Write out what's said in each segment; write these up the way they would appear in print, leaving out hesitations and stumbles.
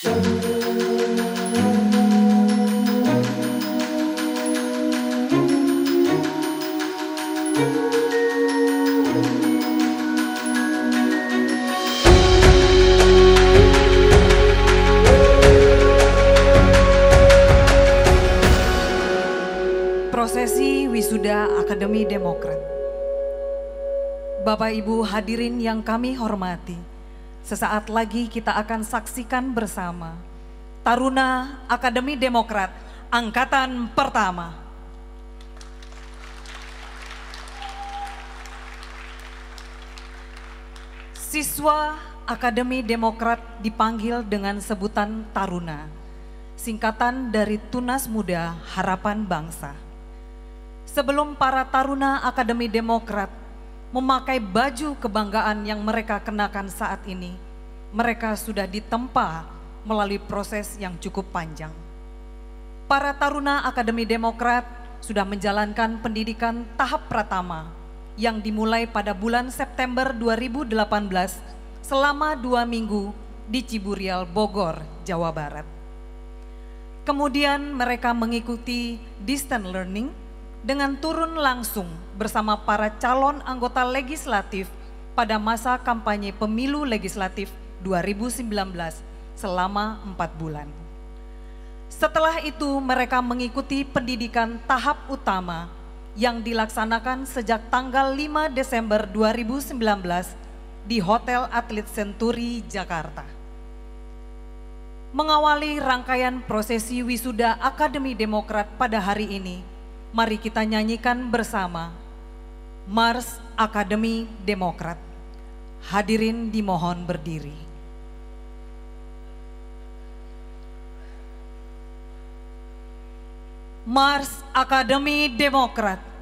Prosesi Wisuda Akademi Demokrat. Bapak Ibu hadirin yang kami hormati, sesaat lagi kita akan saksikan bersama Taruna Akademi Demokrat Angkatan Pertama. Siswa Akademi Demokrat dipanggil dengan sebutan Taruna, singkatan dari Tunas Muda Harapan Bangsa. Sebelum para Taruna Akademi Demokrat memakai baju kebanggaan yang mereka kenakan saat ini, mereka sudah ditempa melalui proses yang cukup panjang. Para Taruna Akademi Demokrat sudah menjalankan pendidikan tahap pertama yang dimulai pada bulan September 2018 selama 2 minggu di Ciburial, Bogor, Jawa Barat. Kemudian mereka mengikuti distance learning dengan turun langsung bersama para calon anggota legislatif pada masa kampanye pemilu legislatif 2019 selama 4 bulan. Setelah itu mereka mengikuti pendidikan tahap utama yang dilaksanakan sejak tanggal 5 Desember 2019 di Hotel Atlet Century, Jakarta. Mengawali rangkaian prosesi wisuda Akademi Demokrat pada hari ini, mari kita nyanyikan bersama Mars Akademi Demokrat. Hadirin dimohon berdiri. Mars Akademi Demokrat.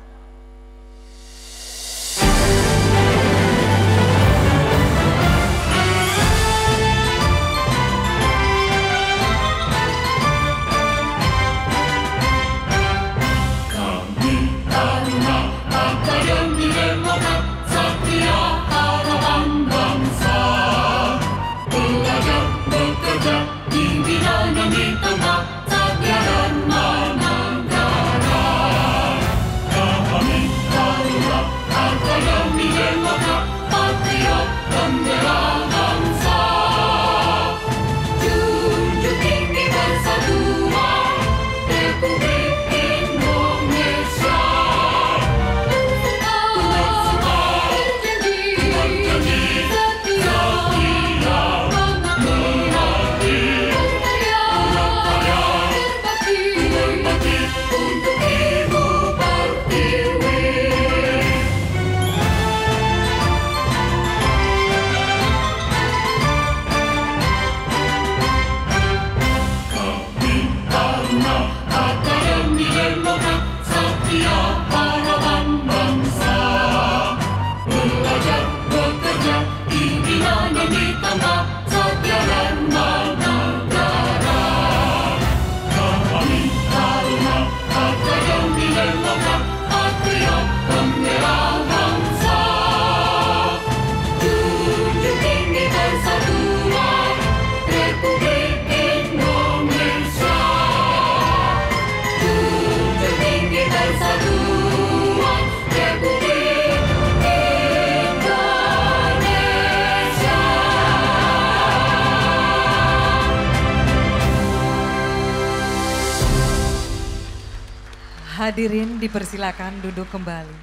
Hadirin dipersilakan duduk kembali.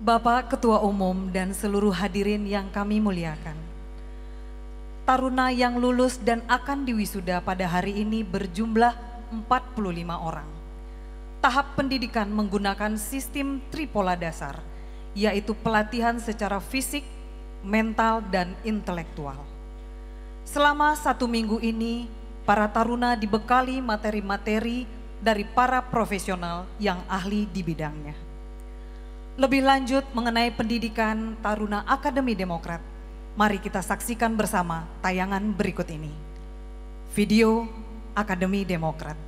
Bapak Ketua Umum dan seluruh hadirin yang kami muliakan. Taruna yang lulus dan akan diwisuda pada hari ini berjumlah 45 orang. Tahap pendidikan menggunakan sistem tripola dasar, yaitu pelatihan secara fisik, mental, dan intelektual. Selama 1 minggu ini, para taruna dibekali materi-materi dari para profesional yang ahli di bidangnya. Lebih lanjut mengenai pendidikan Taruna Akademi Demokrat, mari kita saksikan bersama tayangan berikut ini. Video Akademi Demokrat.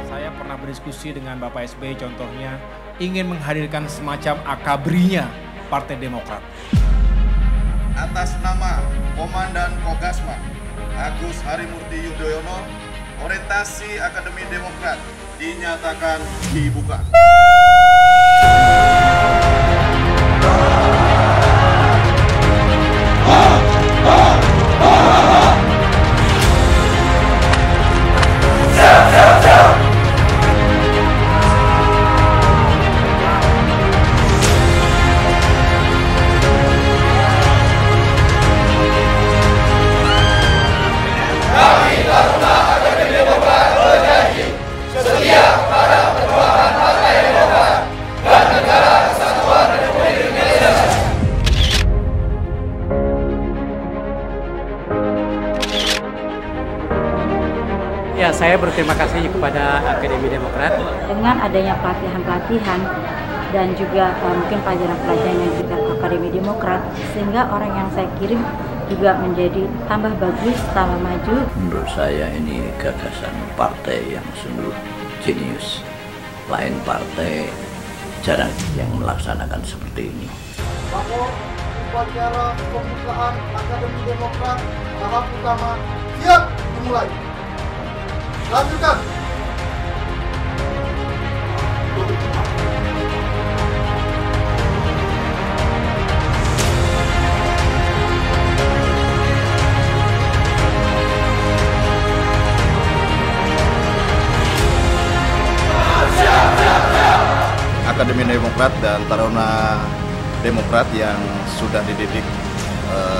Saya pernah berdiskusi dengan Bapak SBY contohnya ingin menghadirkan semacam akabrinya Partai Demokrat. Atas nama Komandan Kogasma Agus Harimurti Yudhoyono, orientasi Akademi Demokrat dinyatakan dibuka. Ya, saya berterima kasih kepada Akademi Demokrat. Dengan adanya pelatihan-pelatihan dan juga mungkin pelajaran-pelajaran yang juga Akademi Demokrat, sehingga orang yang saya kirim juga menjadi tambah bagus, tambah maju. Menurut saya ini gagasan partai yang sungguh jenius. Lain partai jarang yang melaksanakan seperti ini. Bahwa upacara pembukaan Akademi Demokrat tahap utama siap dimulai. Lanjutkan. Akademi Demokrat dan Taruna Demokrat yang sudah dididik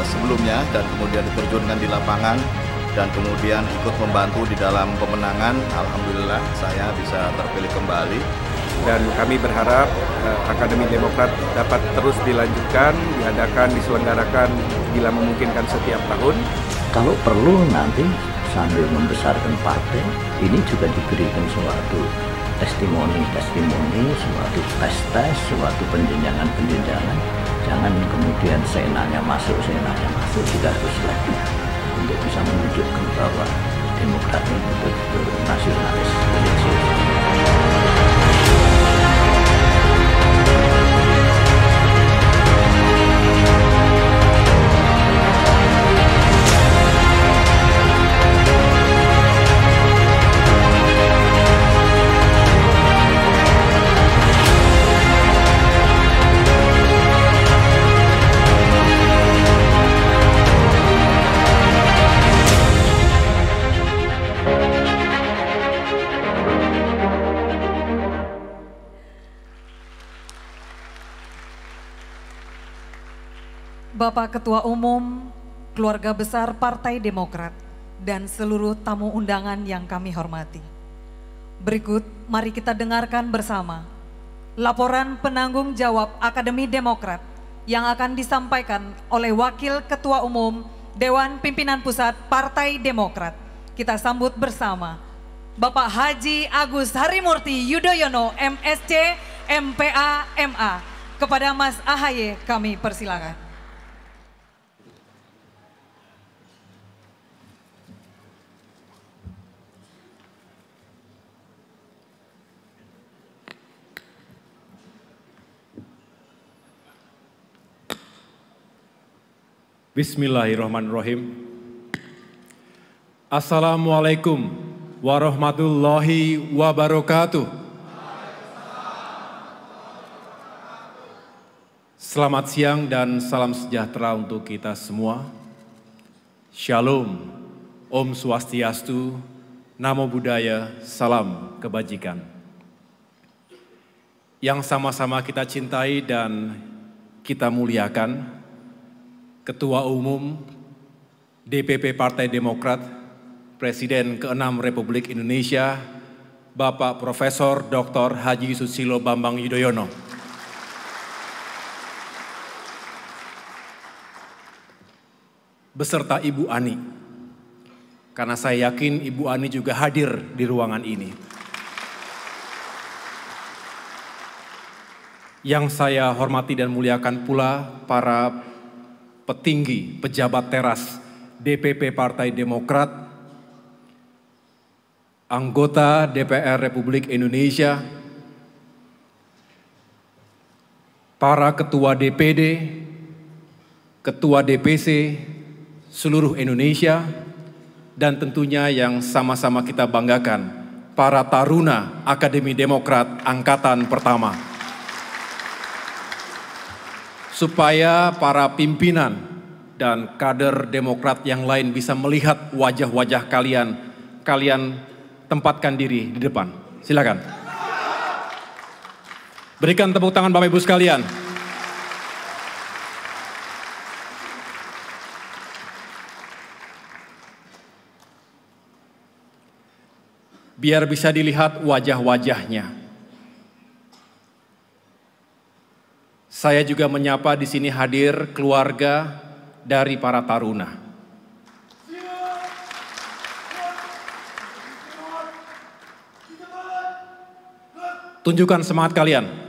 sebelumnya dan kemudian diterjunkan di lapangan dan kemudian ikut membantu di dalam pemenangan. Alhamdulillah saya bisa terpilih kembali. Dan kami berharap Akademi Demokrat dapat terus dilanjutkan, diadakan, diselenggarakan bila memungkinkan setiap tahun. Kalau perlu nanti sambil membesarkan partai, ini juga diberikan suatu testimoni, suatu tes, suatu penjenjangan. Jangan kemudian seenaknya masuk, juga harus lagi untuk bisa menunjukkan bahwa Demokrat ini betul-betul nasionalis. Bapak Ketua Umum, keluarga besar Partai Demokrat, dan seluruh tamu undangan yang kami hormati. Berikut mari kita dengarkan bersama laporan penanggung jawab Akademi Demokrat yang akan disampaikan oleh Wakil Ketua Umum Dewan Pimpinan Pusat Partai Demokrat. Kita sambut bersama Bapak Haji Agus Harimurti Yudhoyono, MSc, MPA, MA. Kepada Mas AHY kami persilakan. Bismillahirrahmanirrahim. Assalamualaikum warahmatullahi wabarakatuh. Selamat siang dan salam sejahtera untuk kita semua. Shalom, Om Swastiastu, Namo Buddhaya, salam kebajikan. Yang sama-sama kita cintai dan kita muliakan, Ketua Umum DPP Partai Demokrat, Presiden ke-6 Republik Indonesia, Bapak Profesor Dr. Haji Susilo Bambang Yudhoyono. Beserta Ibu Ani, karena saya yakin Ibu Ani juga hadir di ruangan ini. Yang saya hormati dan muliakan pula para petinggi, pejabat teras DPP Partai Demokrat, anggota DPR Republik Indonesia, para ketua DPD, ketua DPC, seluruh Indonesia, dan tentunya yang sama-sama kita banggakan, para taruna Akademi Demokrat Angkatan Pertama. Supaya para pimpinan dan kader Demokrat yang lain bisa melihat wajah-wajah kalian, kalian tempatkan diri di depan. Silakan. Berikan tepuk tangan Bapak Ibu sekalian. Biar bisa dilihat wajah-wajahnya. Saya juga menyapa di sini hadir keluarga dari para taruna. Tunjukkan semangat kalian.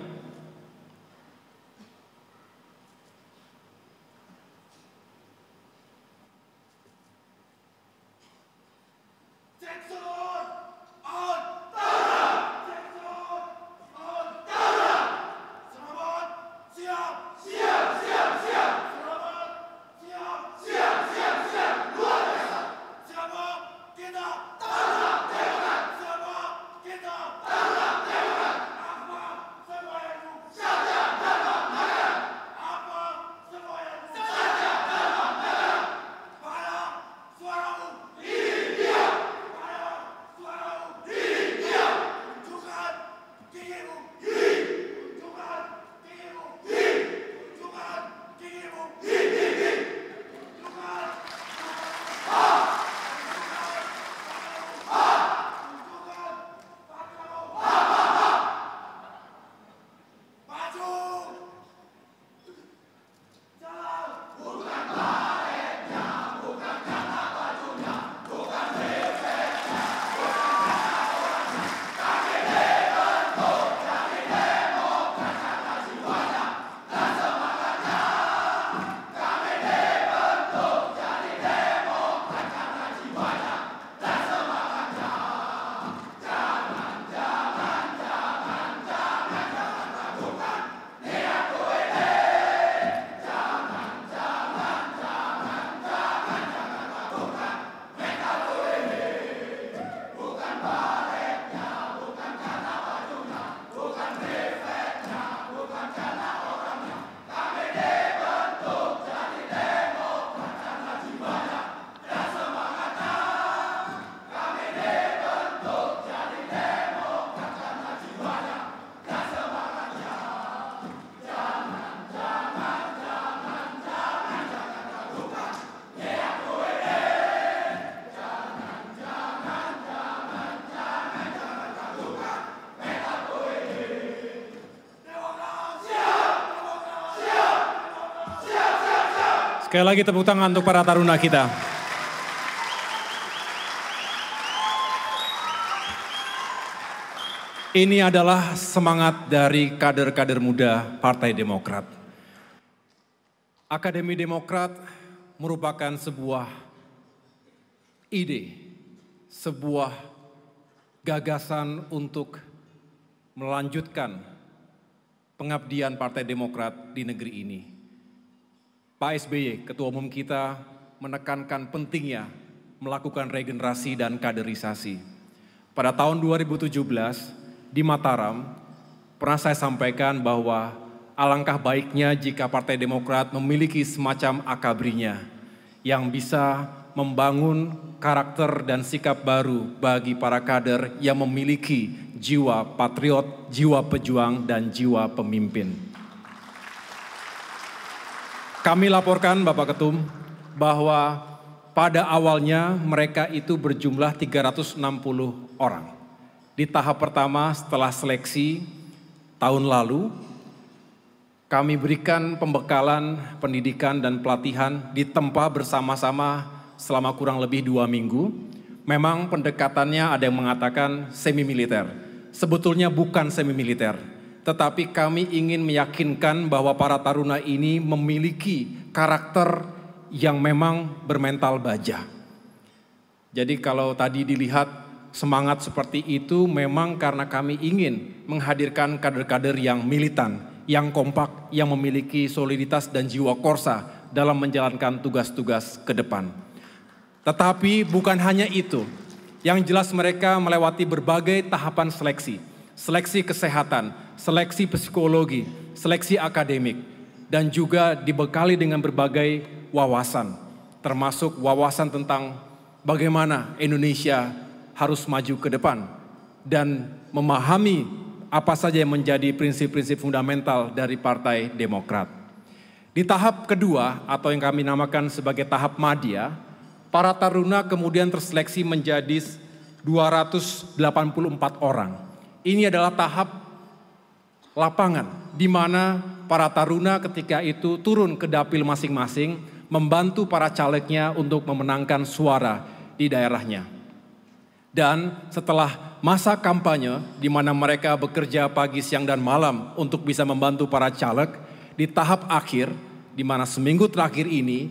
Sekali lagi tepuk tangan untuk para taruna kita. Ini adalah semangat dari kader-kader muda Partai Demokrat. Akademi Demokrat merupakan sebuah ide, sebuah gagasan untuk melanjutkan pengabdian Partai Demokrat di negeri ini. Pak SBY, Ketua Umum kita, menekankan pentingnya melakukan regenerasi dan kaderisasi. Pada tahun 2017 di Mataram, pernah saya sampaikan bahwa alangkah baiknya jika Partai Demokrat memiliki semacam akabrinya yang bisa membangun karakter dan sikap baru bagi para kader yang memiliki jiwa patriot, jiwa pejuang, dan jiwa pemimpin. Kami laporkan Bapak Ketum bahwa pada awalnya mereka itu berjumlah 360 orang. Di tahap pertama setelah seleksi tahun lalu, kami berikan pembekalan, pendidikan dan pelatihan di tempat bersama-sama selama kurang lebih 2 minggu. Memang pendekatannya ada yang mengatakan semi-militer. Sebetulnya bukan semi-militer. Tetapi kami ingin meyakinkan bahwa para taruna ini memiliki karakter yang memang bermental baja. Jadi kalau tadi dilihat semangat seperti itu memang karena kami ingin menghadirkan kader-kader yang militan, yang kompak, yang memiliki soliditas dan jiwa korsa dalam menjalankan tugas-tugas ke depan. Tetapi bukan hanya itu, yang jelas mereka melewati berbagai tahapan seleksi, seleksi kesehatan, seleksi psikologi, seleksi akademik, dan juga dibekali dengan berbagai wawasan, termasuk wawasan tentang bagaimana Indonesia harus maju ke depan dan memahami apa saja yang menjadi prinsip-prinsip fundamental dari Partai Demokrat. Di tahap kedua atau yang kami namakan sebagai tahap madya, para taruna kemudian terseleksi menjadi 284 orang. Ini adalah tahap lapangan di mana para taruna ketika itu turun ke dapil masing-masing membantu para calegnya untuk memenangkan suara di daerahnya. Dan setelah masa kampanye di mana mereka bekerja pagi, siang, dan malam untuk bisa membantu para caleg, di tahap akhir di mana seminggu terakhir ini,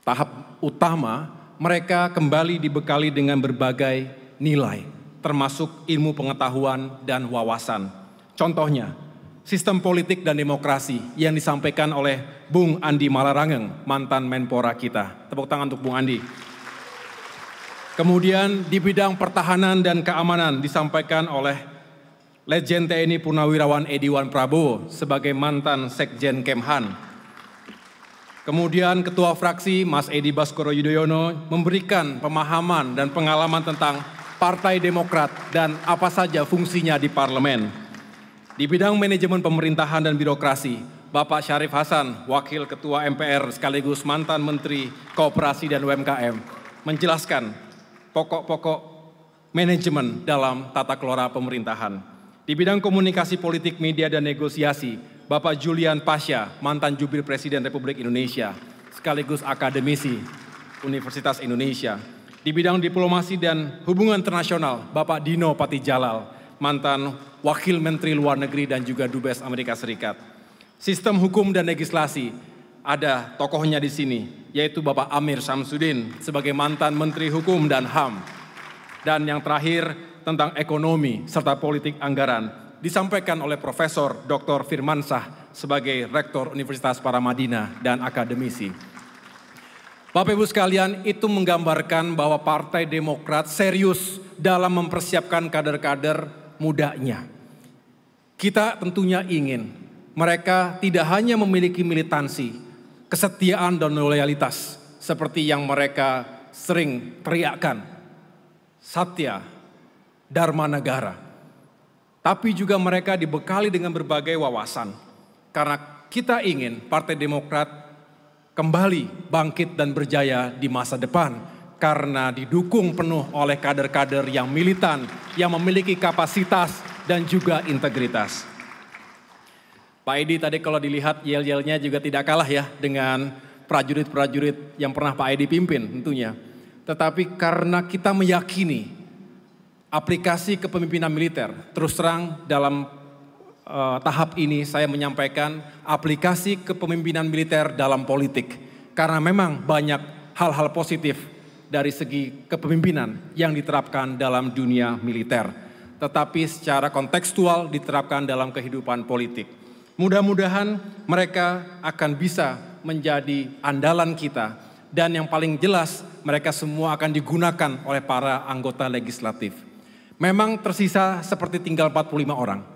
tahap utama, mereka kembali dibekali dengan berbagai nilai, termasuk ilmu pengetahuan dan wawasan. Contohnya, sistem politik dan demokrasi yang disampaikan oleh Bung Andi Malarangeng, mantan Menpora kita. Tepuk tangan untuk Bung Andi. Kemudian di bidang pertahanan dan keamanan disampaikan oleh Legend TNI Purnawirawan Ediwan Prabowo sebagai mantan Sekjen Kemhan. Kemudian Ketua Fraksi Mas Edi Baskoro Yudhoyono memberikan pemahaman dan pengalaman tentang Partai Demokrat dan apa saja fungsinya di parlemen. Di bidang manajemen pemerintahan dan birokrasi, Bapak Syarif Hasan, Wakil Ketua MPR sekaligus mantan Menteri Koperasi dan UMKM, menjelaskan pokok-pokok manajemen dalam tata kelola pemerintahan. Di bidang komunikasi politik, media, dan negosiasi, Bapak Julian Pasha, mantan Jubir Presiden Republik Indonesia, sekaligus akademisi Universitas Indonesia. Di bidang diplomasi dan hubungan internasional, Bapak Dino Patijalal, mantan Wakil Menteri Luar Negeri dan juga Dubes Amerika Serikat. Sistem hukum dan legislasi, ada tokohnya di sini, yaitu Bapak Amir Syamsuddin sebagai mantan Menteri Hukum dan HAM. Dan yang terakhir tentang ekonomi serta politik anggaran disampaikan oleh Profesor Dr. Firmansyah sebagai Rektor Universitas Paramadina dan akademisi. Bapak Ibu sekalian, itu menggambarkan bahwa Partai Demokrat serius dalam mempersiapkan kader-kader mudanya. Kita tentunya ingin mereka tidak hanya memiliki militansi, kesetiaan dan loyalitas seperti yang mereka sering teriakkan, Satya, Dharma Negara. Tapi juga mereka dibekali dengan berbagai wawasan. Karena kita ingin Partai Demokrat kembali bangkit dan berjaya di masa depan. Karena didukung penuh oleh kader-kader yang militan, yang memiliki kapasitas dan juga integritas. Pak Edi tadi kalau dilihat yel-yelnya juga tidak kalah ya dengan prajurit-prajurit yang pernah Pak Edi pimpin tentunya. Tetapi karena kita meyakini aplikasi kepemimpinan militer, terus terang dalam tahap ini saya menyampaikan aplikasi kepemimpinan militer dalam politik. Karena memang banyak hal-hal positif dari segi kepemimpinan yang diterapkan dalam dunia militer. Tetapi secara kontekstual diterapkan dalam kehidupan politik. Mudah-mudahan mereka akan bisa menjadi andalan kita dan yang paling jelas mereka semua akan digunakan oleh para anggota legislatif. Memang tersisa seperti tinggal 45 orang.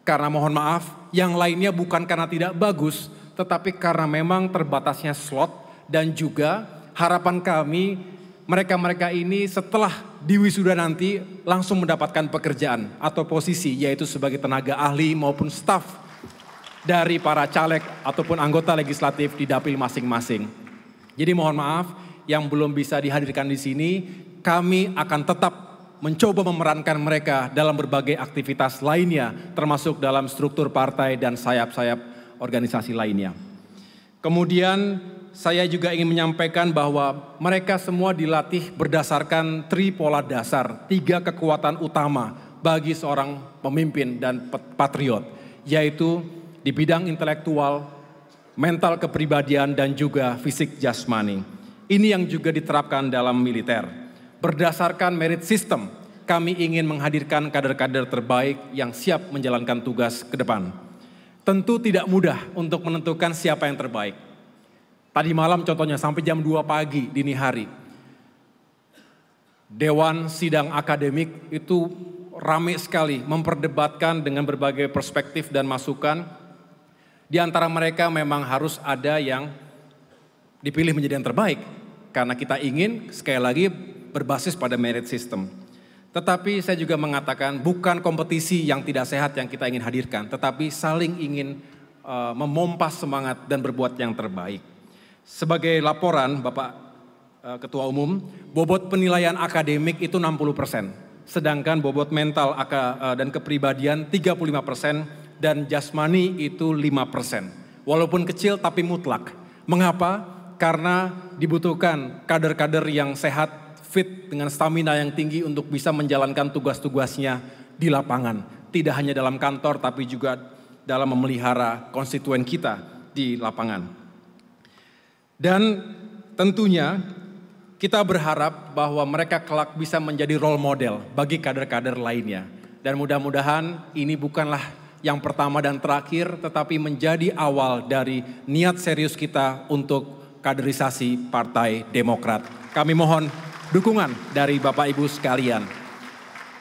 Karena mohon maaf, yang lainnya bukan karena tidak bagus, tetapi karena memang terbatasnya slot dan juga harapan kami mereka-mereka ini setelah diwisuda nanti langsung mendapatkan pekerjaan atau posisi yaitu sebagai tenaga ahli maupun staf dari para caleg ataupun anggota legislatif di dapil masing-masing. Jadi mohon maaf yang belum bisa dihadirkan di sini, kami akan tetap mencoba memerankan mereka dalam berbagai aktivitas lainnya, termasuk dalam struktur partai dan sayap-sayap organisasi lainnya. Kemudian saya juga ingin menyampaikan bahwa mereka semua dilatih berdasarkan tripola dasar, 3 kekuatan utama bagi seorang pemimpin dan patriot, yaitu di bidang intelektual, mental kepribadian, dan juga fisik jasmani. Ini yang juga diterapkan dalam militer. Berdasarkan merit system, kami ingin menghadirkan kader-kader terbaik yang siap menjalankan tugas ke depan. tentu tidak mudah untuk menentukan siapa yang terbaik. Tadi malam contohnya sampai jam 2 pagi dini hari, Dewan Sidang Akademik itu ramai sekali memperdebatkan dengan berbagai perspektif dan masukan. Di antara mereka memang harus ada yang dipilih menjadi yang terbaik, karena kita ingin sekali lagi berbasis pada merit system. Tetapi saya juga mengatakan bukan kompetisi yang tidak sehat yang kita ingin hadirkan, tetapi saling ingin memompas semangat dan berbuat yang terbaik. Sebagai laporan Bapak Ketua Umum, bobot penilaian akademik itu 60%, sedangkan bobot mental dan kepribadian 35% dan jasmani itu 5%. Walaupun kecil tapi mutlak. Mengapa? Karena dibutuhkan kader-kader yang sehat, fit dengan stamina yang tinggi untuk bisa menjalankan tugas-tugasnya di lapangan. Tidak hanya dalam kantor tapi juga dalam memelihara konstituen kita di lapangan. Dan tentunya kita berharap bahwa mereka kelak bisa menjadi role model bagi kader-kader lainnya. Dan mudah-mudahan ini bukanlah yang pertama dan terakhir, tetapi menjadi awal dari niat serius kita untuk kaderisasi Partai Demokrat. Kami mohon dukungan dari Bapak Ibu sekalian.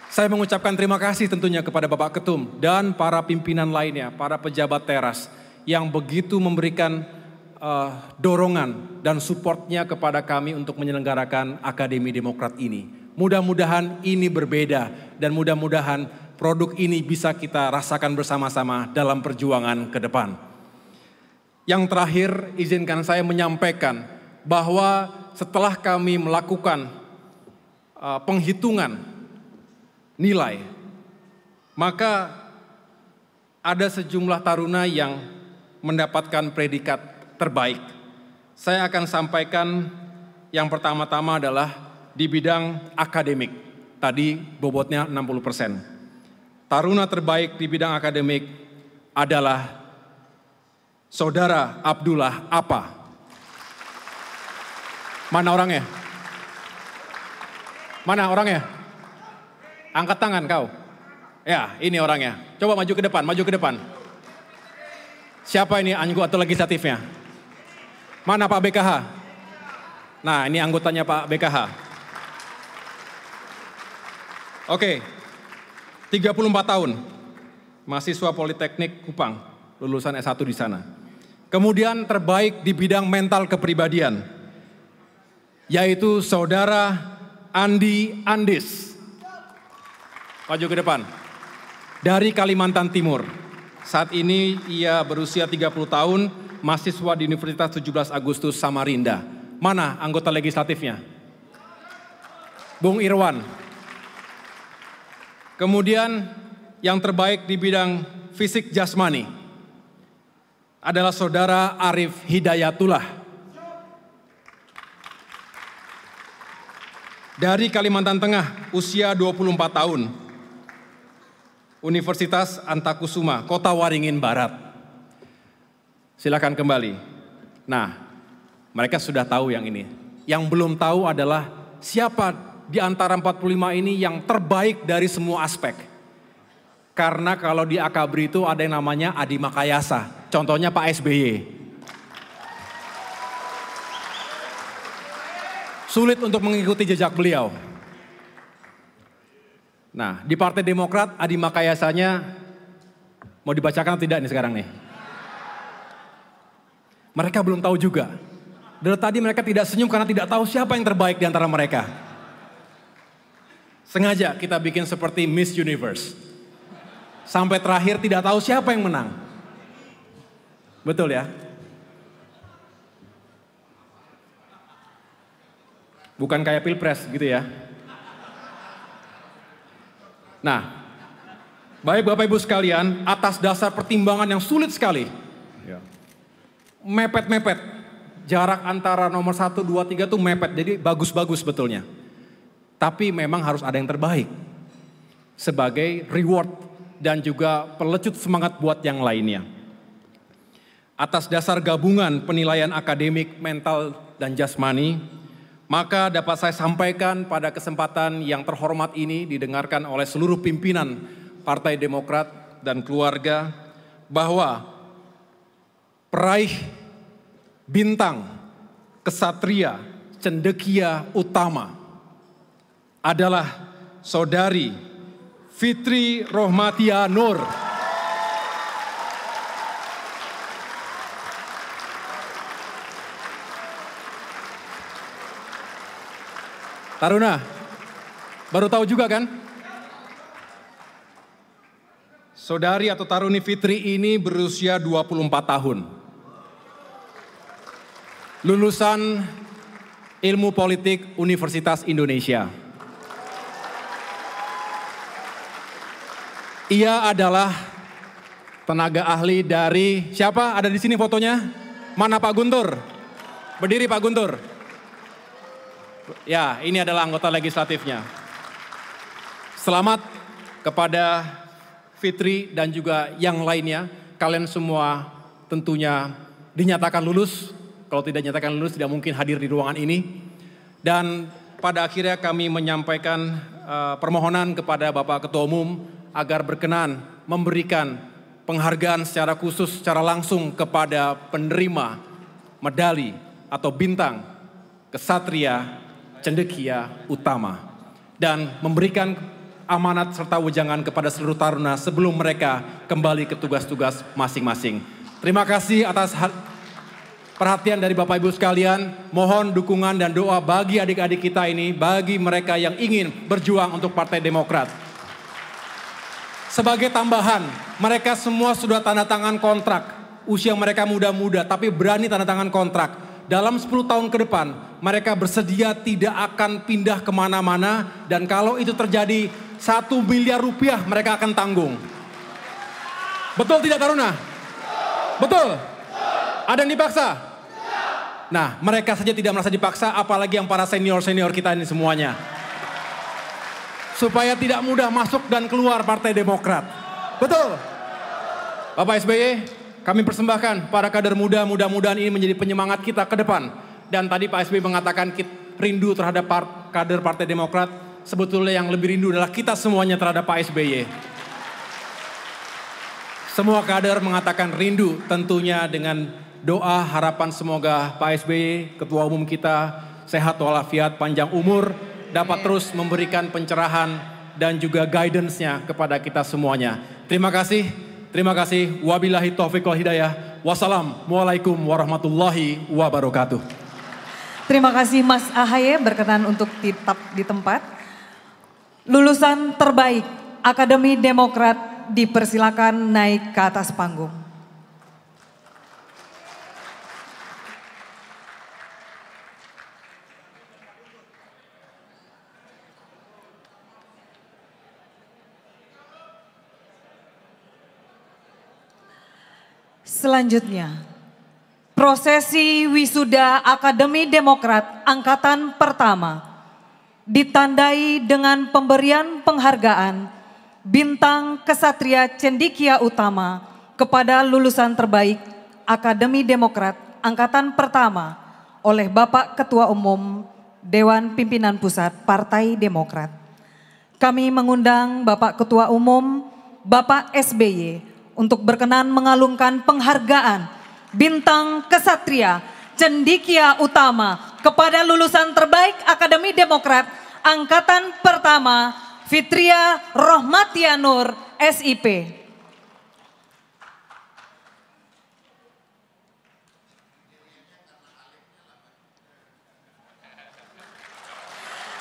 Saya mengucapkan terima kasih tentunya kepada Bapak Ketum dan para pimpinan lainnya, para pejabat teras yang begitu memberikan dorongan dan supportnya kepada kami untuk menyelenggarakan Akademi Demokrat ini. Mudah-mudahan ini berbeda dan mudah-mudahan produk ini bisa kita rasakan bersama-sama dalam perjuangan ke depan. Yang terakhir, izinkan saya menyampaikan bahwa setelah kami melakukan penghitungan nilai, maka ada sejumlah taruna yang mendapatkan predikat terbaik. Saya akan sampaikan yang pertama-tama adalah di bidang akademik. Tadi bobotnya 60%. Taruna terbaik di bidang akademik adalah Saudara Abdullah Apa. Mana orangnya? Mana orangnya? Angkat tangan kau. Ya, ini orangnya. Coba maju ke depan, maju ke depan. Siapa ini anggota legislatifnya? Mana Pak BKH? Nah, ini anggotanya Pak BKH. Oke, 34 tahun, mahasiswa Politeknik Kupang, lulusan S1 di sana. Kemudian terbaik di bidang mental kepribadian, yaitu Saudara Andi Andis. Maju ke depan. Dari Kalimantan Timur. Saat ini ia berusia 30 tahun, mahasiswa di Universitas 17 Agustus Samarinda. Mana anggota legislatifnya? Bung Irwan. Kemudian yang terbaik di bidang fisik jasmani adalah Saudara Arif Hidayatullah. Dari Kalimantan Tengah, usia 24 tahun. Universitas Antakusuma, Kota Waringin Barat. Silakan kembali. Nah, mereka sudah tahu yang ini. Yang belum tahu adalah siapa di antara 45 ini yang terbaik dari semua aspek. Karena kalau di Akabri itu ada yang namanya Adi Makayasa. Contohnya Pak SBY. Sulit untuk mengikuti jejak beliau. Nah, di Partai Demokrat Adi Makayasanya mau dibacakan atau tidak nih sekarang nih? Mereka belum tahu juga. Dari tadi mereka tidak senyum karena tidak tahu siapa yang terbaik di antara mereka. Sengaja kita bikin seperti Miss Universe. Sampai terakhir tidak tahu siapa yang menang. Betul ya? Bukan kayak Pilpres gitu ya. Nah, baik Bapak Ibu sekalian, atas dasar pertimbangan yang sulit sekali. Mepet-mepet, jarak antara nomor 1, 2, 3 tuh mepet, jadi bagus-bagus sebetulnya. Tapi memang harus ada yang terbaik. Sebagai reward dan juga pelecut semangat buat yang lainnya. Atas dasar gabungan penilaian akademik, mental, dan jasmani, maka dapat saya sampaikan pada kesempatan yang terhormat ini didengarkan oleh seluruh pimpinan Partai Demokrat dan keluarga bahwa peraih bintang Kesatria Cendekia Utama adalah Saudari Fitri Rohmatia Nur. Taruna, baru tahu juga kan? Saudari atau Taruni Fitri ini berusia 24 tahun. Lulusan Ilmu Politik Universitas Indonesia. Ia adalah tenaga ahli dari siapa? Ada di sini fotonya? Mana Pak Guntur? Berdiri Pak Guntur. Ya, ini adalah anggota legislatifnya. Selamat kepada Fitri dan juga yang lainnya. Kalian semua tentunya dinyatakan lulus. Kalau tidak dinyatakan lulus tidak mungkin hadir di ruangan ini. Dan pada akhirnya kami menyampaikan permohonan kepada Bapak Ketua Umum agar berkenan memberikan penghargaan secara khusus, secara langsung kepada penerima medali atau bintang Kesatria Cendekia Utama dan memberikan amanat serta wejangan kepada seluruh taruna sebelum mereka kembali ke tugas-tugas masing-masing. Terima kasih atas perhatian dari Bapak Ibu sekalian. Mohon dukungan dan doa bagi adik-adik kita ini, bagi mereka yang ingin berjuang untuk Partai Demokrat. Sebagai tambahan, mereka semua sudah tanda tangan kontrak. Usia mereka muda-muda tapi berani tanda tangan kontrak. Dalam 10 tahun ke depan, mereka bersedia tidak akan pindah kemana-mana. Dan kalau itu terjadi, 1 miliar rupiah mereka akan tanggung. Betul tidak Taruna? Betul? Ada yang dipaksa? Nah, mereka saja tidak merasa dipaksa, apalagi yang para senior-senior kita ini semuanya. Supaya tidak mudah masuk dan keluar Partai Demokrat. Betul? Bapak SBY, kami persembahkan para kader muda, mudah-mudahan ini menjadi penyemangat kita ke depan. Dan tadi Pak SBY mengatakan rindu terhadap kader Partai Demokrat. Sebetulnya yang lebih rindu adalah kita semuanya terhadap Pak SBY. Semua kader mengatakan rindu tentunya dengan doa harapan semoga Pak SBY, Ketua Umum kita, sehat walafiat, panjang umur, dapat terus memberikan pencerahan dan juga guidance-nya kepada kita semuanya. Terima kasih. Terima kasih. Wabillahi taufiq wal hidayah. Wassalamualaikum warahmatullahi wabarakatuh. Terima kasih Mas AHY berkenan untuk tetap di tempat. Lulusan terbaik Akademi Demokrat dipersilakan naik ke atas panggung. Selanjutnya, prosesi wisuda Akademi Demokrat Angkatan Pertama ditandai dengan pemberian penghargaan Bintang Kesatria Cendekia Utama kepada lulusan terbaik Akademi Demokrat Angkatan Pertama oleh Bapak Ketua Umum Dewan Pimpinan Pusat Partai Demokrat. Kami mengundang Bapak Ketua Umum Bapak SBY untuk berkenan mengalungkan penghargaan Bintang Kesatria Cendekia Utama kepada lulusan terbaik Akademi Demokrat Angkatan Pertama Fitria Rohmatia Nur SIP.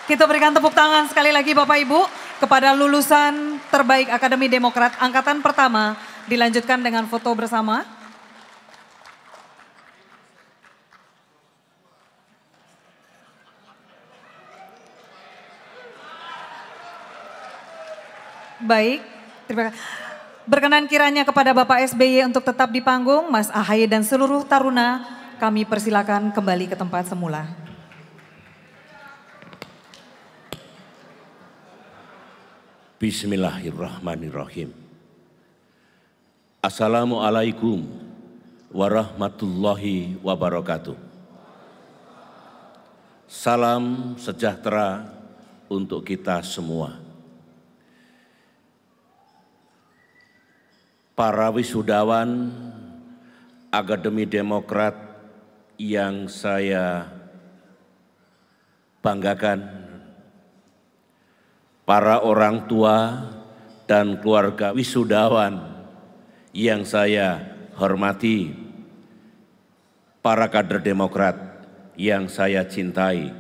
Kita berikan tepuk tangan sekali lagi Bapak Ibu kepada lulusan terbaik Akademi Demokrat Angkatan Pertama. Dilanjutkan dengan foto bersama. Baik, terima kasih. Berkenan kiranya kepada Bapak SBY untuk tetap di panggung, Mas AHY dan seluruh taruna, kami persilakan kembali ke tempat semula. Bismillahirrahmanirrahim. Assalamualaikum warahmatullahi wabarakatuh. Salam sejahtera untuk kita semua. Para wisudawan, Akademi Demokrat yang saya banggakan, para orang tua dan keluarga wisudawan yang saya hormati, para kader Demokrat yang saya cintai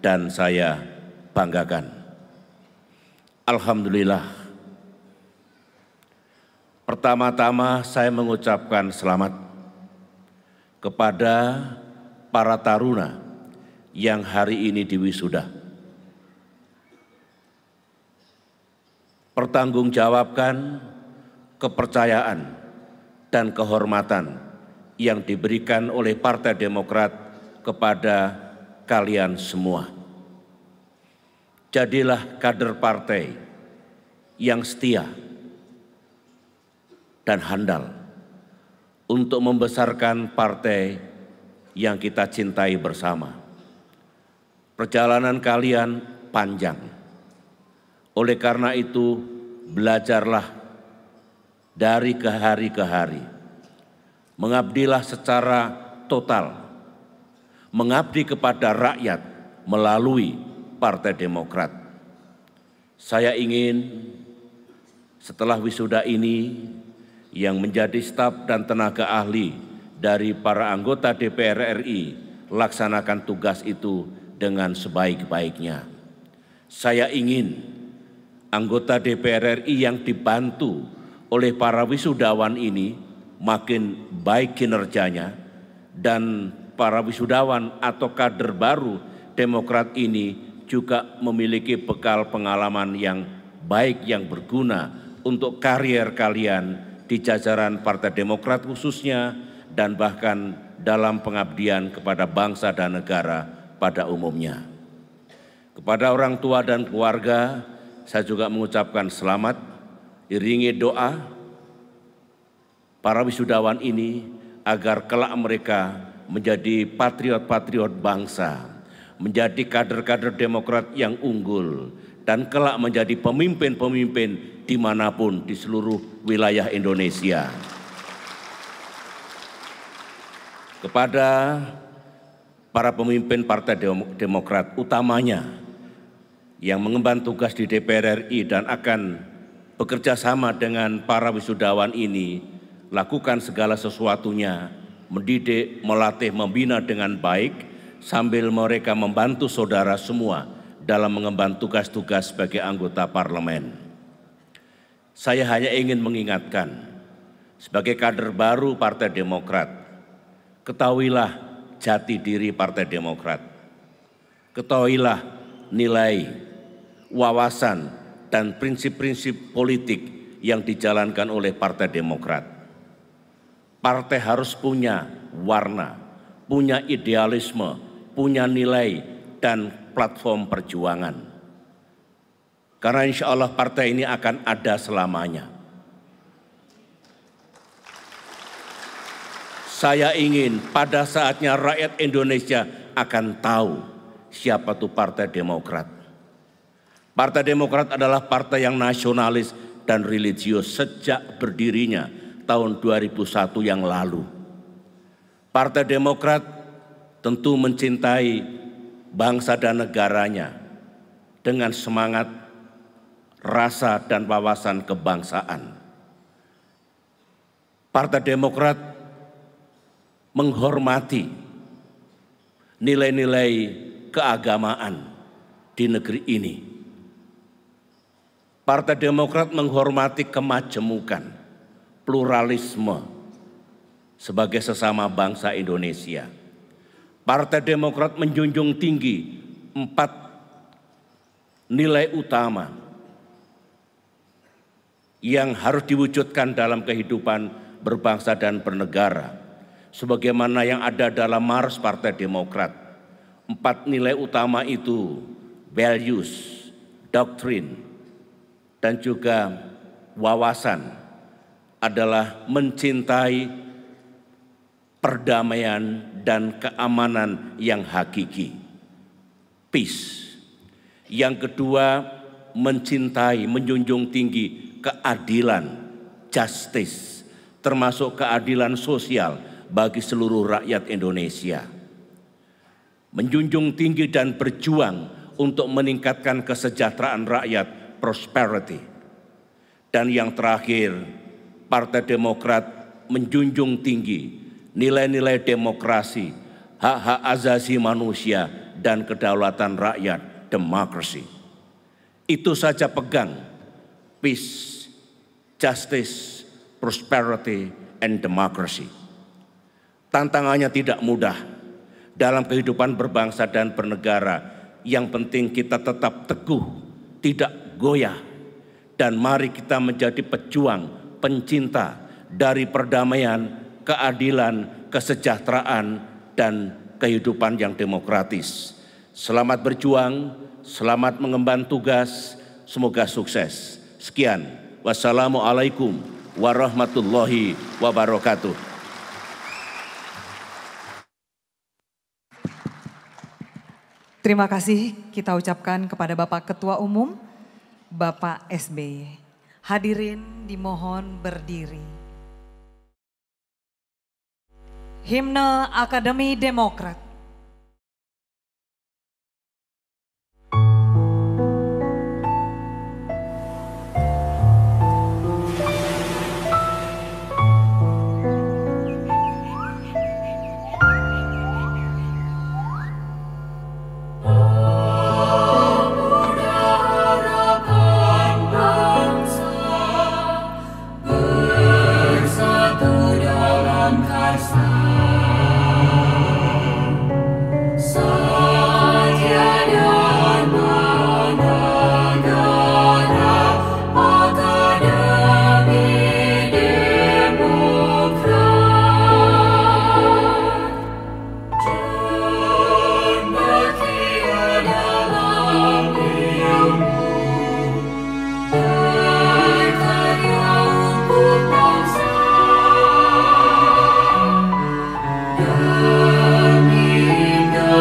dan saya banggakan. Alhamdulillah. Pertama-tama saya mengucapkan selamat kepada para taruna yang hari ini diwisuda. Pertanggungjawabkan kepercayaan dan kehormatan yang diberikan oleh Partai Demokrat kepada kalian semua. Jadilah kader partai yang setia dan handal untuk membesarkan partai yang kita cintai bersama. Perjalanan kalian panjang. Oleh karena itu, belajarlah dari ke hari, mengabdilah secara total, mengabdi kepada rakyat melalui Partai Demokrat. Saya ingin setelah wisuda ini, yang menjadi staf dan tenaga ahli dari para anggota DPR RI laksanakan tugas itu dengan sebaik-baiknya. Saya ingin anggota DPR RI yang dibantu oleh para wisudawan ini makin baik kinerjanya, dan para wisudawan atau kader baru Demokrat ini juga memiliki bekal pengalaman yang baik yang berguna untuk karier kalian di jajaran Partai Demokrat khususnya, dan bahkan dalam pengabdian kepada bangsa dan negara pada umumnya. Kepada orang tua dan keluarga, saya juga mengucapkan selamat, iringi doa para wisudawan ini agar kelak mereka menjadi patriot-patriot bangsa, menjadi kader-kader Demokrat yang unggul, dan kelak menjadi pemimpin-pemimpin dimanapun di seluruh wilayah Indonesia. Kepada para pemimpin Partai Demokrat, utamanya yang mengemban tugas di DPR RI dan akan bekerja sama dengan para wisudawan ini, lakukan segala sesuatunya, mendidik, melatih, membina dengan baik, sambil mereka membantu saudara semua dalam mengemban tugas-tugas sebagai anggota parlemen. Saya hanya ingin mengingatkan, sebagai kader baru Partai Demokrat, ketahuilah jati diri Partai Demokrat. Ketahuilah nilai, wawasan, dan prinsip-prinsip politik yang dijalankan oleh Partai Demokrat. Partai harus punya warna, punya idealisme, punya nilai, dan platform perjuangan. Karena insya Allah partai ini akan ada selamanya. Saya ingin pada saatnya rakyat Indonesia akan tahu siapa itu Partai Demokrat. Partai Demokrat adalah partai yang nasionalis dan religius sejak berdirinya tahun 2001 yang lalu. Partai Demokrat tentu mencintai bangsa dan negaranya dengan semangat, rasa, dan wawasan kebangsaan. Partai Demokrat menghormati nilai-nilai keagamaan di negeri ini. Partai Demokrat menghormati kemajemukan, pluralisme sebagai sesama bangsa Indonesia. Partai Demokrat menjunjung tinggi 4 nilai utama yang harus diwujudkan dalam kehidupan berbangsa dan bernegara, sebagaimana yang ada dalam Mars Partai Demokrat. 4 nilai utama itu, values, doktrin, dan juga wawasan, adalah mencintai perdamaian dan keamanan yang hakiki, peace. Yang kedua, mencintai, menjunjung tinggi keadilan, justice, termasuk keadilan sosial bagi seluruh rakyat Indonesia. Menjunjung tinggi dan berjuang untuk meningkatkan kesejahteraan rakyat, prosperity. Dan yang terakhir, Partai Demokrat menjunjung tinggi nilai-nilai demokrasi, hak-hak asasi manusia, dan kedaulatan rakyat, demokrasi. Itu saja pegang, peace, justice, prosperity, and democracy. Tantangannya tidak mudah dalam kehidupan berbangsa dan bernegara. Yang penting kita tetap teguh, tidak goyah, dan mari kita menjadi pejuang, pencinta dari perdamaian, keadilan, kesejahteraan, dan kehidupan yang demokratis. Selamat berjuang, selamat mengemban tugas, semoga sukses. Sekian, wassalamualaikum warahmatullahi wabarakatuh. Terima kasih kita ucapkan kepada Bapak Ketua Umum, Bapak SBY. Hadirin dimohon berdiri. Himne Akademi Demokrat.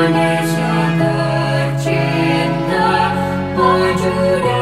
Indonesia tercinta, maju